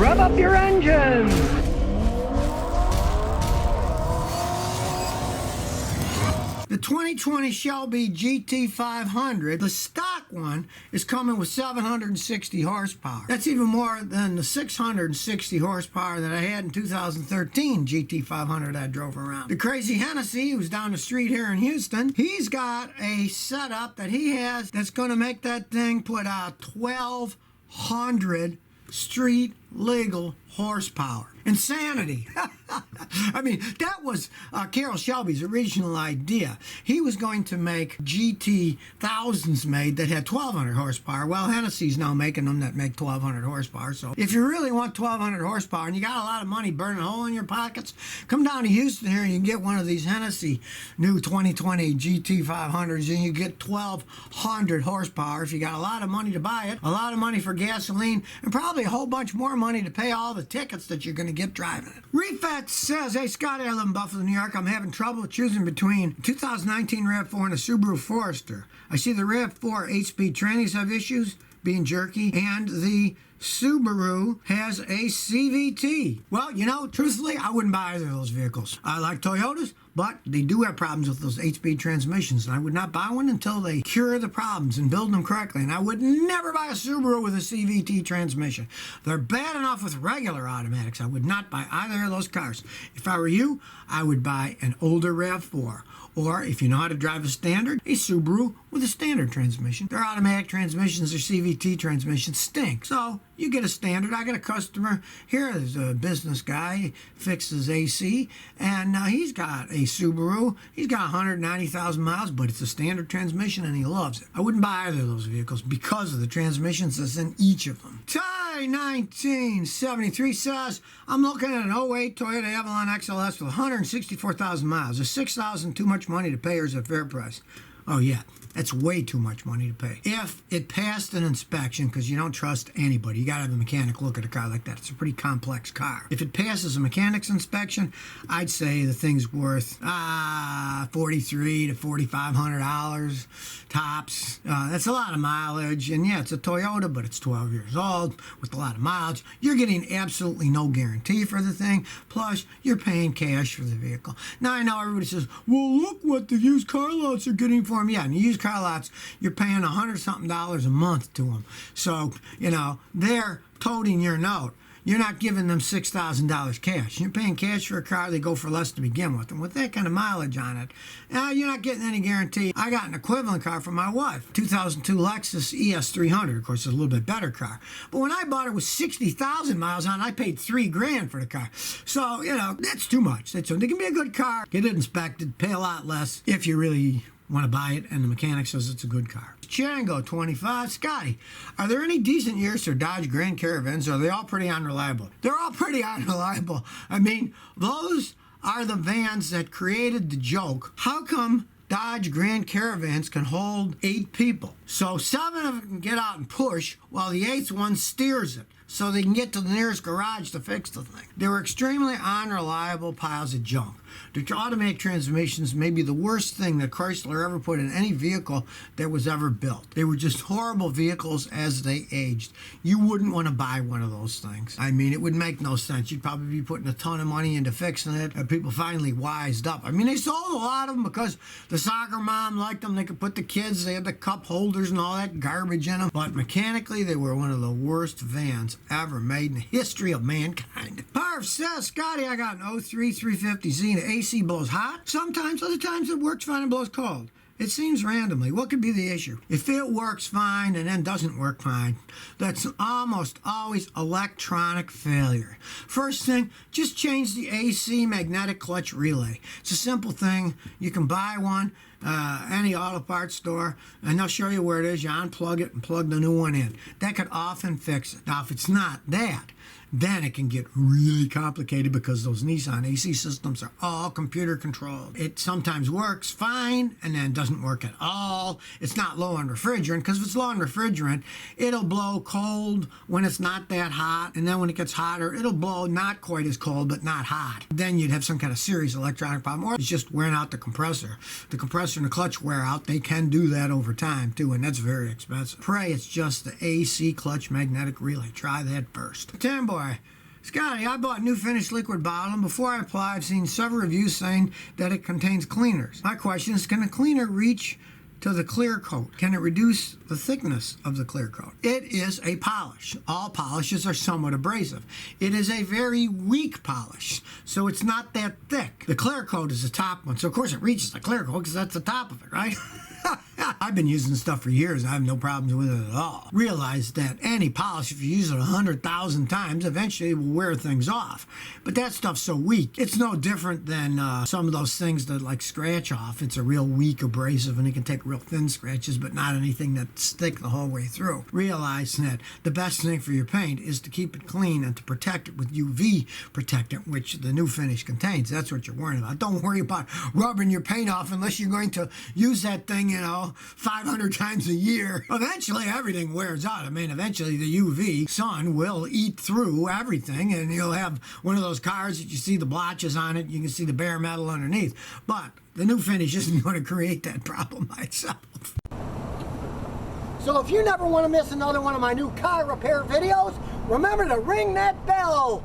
Rev up your engines! The 2020 Shelby GT500, the stock one, is coming with 760 horsepower. That's even more than the 660 horsepower that I had in 2013 GT500 I drove around. The crazy Hennessy, who's down the street here in Houston, he's got a setup that he has that's going to make that thing put out 1,200 street legal horsepower. Insanity. I mean, that was Carroll Shelby's original idea. He was going to make GT thousands made that had 1,200 horsepower. Well, Hennessy's now making them that make 1,200 horsepower. So if you really want 1,200 horsepower and you got a lot of money burning a hole in your pockets, come down to Houston here and you can get one of these Hennessy new 2020 GT 500s and you get 1,200 horsepower if you got a lot of money to buy it, a lot of money for gasoline, and probably a whole bunch more money to pay all the tickets that you're going to get driving it. Refat says, hey Scotty, I live in Buffalo, New York. I'm having trouble choosing between 2019 RAV4 and a Subaru Forester. I see the RAV4 8-speed trannies have issues, being jerky, and the Subaru has a CVT. Well, you know, truthfully, I wouldn't buy either of those vehicles. I like Toyotas, but they do have problems with those 8-speed transmissions, and I would not buy one until they cure the problems and build them correctly. And I would never buy a Subaru with a CVT transmission. They're bad enough with regular automatics. I would not buy either of those cars. If I were you, I would buy an older RAV4. Or, if you know how to drive a standard, a Subaru with a standard transmission. Their automatic transmissions or CVT transmissions stink. So, you get a standard. I got a customer here. There's a business guy. He fixes AC. And he's got a Subaru. He's got 190,000 miles, but it's a standard transmission and he loves it. I wouldn't buy either of those vehicles because of the transmissions that's in each of them. Ty 1973 says, I'm looking at an '08 Toyota Avalon XLS with 164,000 miles. Is 6,000 too much money to pay or is it fair price? Oh yeah, that's way too much money to pay. If it passed an inspection, because you don't trust anybody, you gotta have a mechanic look at a car like that. It's a pretty complex car. If it passes a mechanic's inspection, I'd say the thing's worth $4,300 to $4,500 tops. That's a lot of mileage, and yeah, it's a Toyota, but it's 12 years old with a lot of mileage. You're getting absolutely no guarantee for the thing. Plus, you're paying cash for the vehicle. Now I know everybody says, "Well, look what the used car lots are getting for them." Yeah, and used car lots, you're paying $100-something a month to them. So, you know, they're toting your note. You're not giving them $6,000 cash. You're paying cash for a car, they go for less to begin with. And with that kind of mileage on it, you're not getting any guarantee. I got an equivalent car for my wife, 2002 Lexus ES300. Of course, it's a little bit better car. But when I bought it with 60,000 miles on it, I paid $3,000 for the car. So, you know, that's too much. It can be a good car, get it inspected, pay a lot less if you really want to buy it and the mechanic says it's a good car. Django 25, Scotty, are there any decent years for Dodge Grand Caravans, or are they all pretty unreliable? They're all pretty unreliable. I mean, those are the vans that created the joke. How come Dodge Grand Caravans can hold 8 people? So 7 of them can get out and push while the 8th one steers it, so they can get to the nearest garage to fix the thing. They were extremely unreliable piles of junk. The automatic transmissions may be the worst thing that Chrysler ever put in any vehicle that was ever built. They were just horrible vehicles as they aged. You wouldn't want to buy one of those things. I mean, it would make no sense. You'd probably be putting a ton of money into fixing it, and people finally wised up. I mean, they sold a lot of them because the soccer mom liked them. They could put the kids, they had the cup holders and all that garbage in them. But mechanically, they were one of the worst vans ever made in the history of mankind. Parv says, Scotty, I got an '03 350Z. The AC blows hot sometimes, other times it works fine and blows cold. It seems randomly. What could be the issue? If it works fine and then doesn't work fine, that's almost always electronic failure. First thing, just change the AC magnetic clutch relay. It's a simple thing. You can buy one, any auto parts store, and they'll show you where it is. You unplug it and plug the new one in. That could often fix it. Now, if it's not that, then it can get really complicated because those Nissan AC systems are all computer controlled. It sometimes works fine and then doesn't work at all. It's not low on refrigerant, because if it's low on refrigerant, it'll blow cold when it's not that hot, and then when it gets hotter, it'll blow not quite as cold but not hot. Then you'd have some kind of serious electronic problem, or it's just wearing out the compressor. The compressor and the clutch wear out. They can do that over time too, and that's very expensive. Pray it's just the AC clutch magnetic relay. Try that first. Tamboy boy. Scotty, I bought new finished liquid bottle, and before I apply, I've seen several reviews saying that it contains cleaners. My question is, can a cleaner reach to the clear coat? Can it reduce the thickness of the clear coat? It is a polish. All polishes are somewhat abrasive. It is a very weak polish, so it's not that thick. The clear coat is the top one, so of course it reaches the clear coat because that's the top of it, right? I've been using stuff for years. I have no problems with it at all. Realize that any polish, if you use it 100,000 times, eventually it will wear things off. But that stuff's so weak. It's no different than some of those things that like scratch off. It's a real weak abrasive, and it can take real thin scratches, but not anything that's thick the whole way through. Realize that the best thing for your paint is to keep it clean and to protect it with UV protectant, which the new finish contains. That's what you're worrying about. Don't worry about rubbing your paint off unless you're going to use that thing, 500 times a year. Eventually everything wears out. I mean, eventually the UV sun will eat through everything, and you'll have one of those cars that you see the blotches on it. You can see the bare metal underneath. But the new finish isn't going to create that problem by itself. So if you never want to miss another one of my new car repair videos, remember to ring that bell.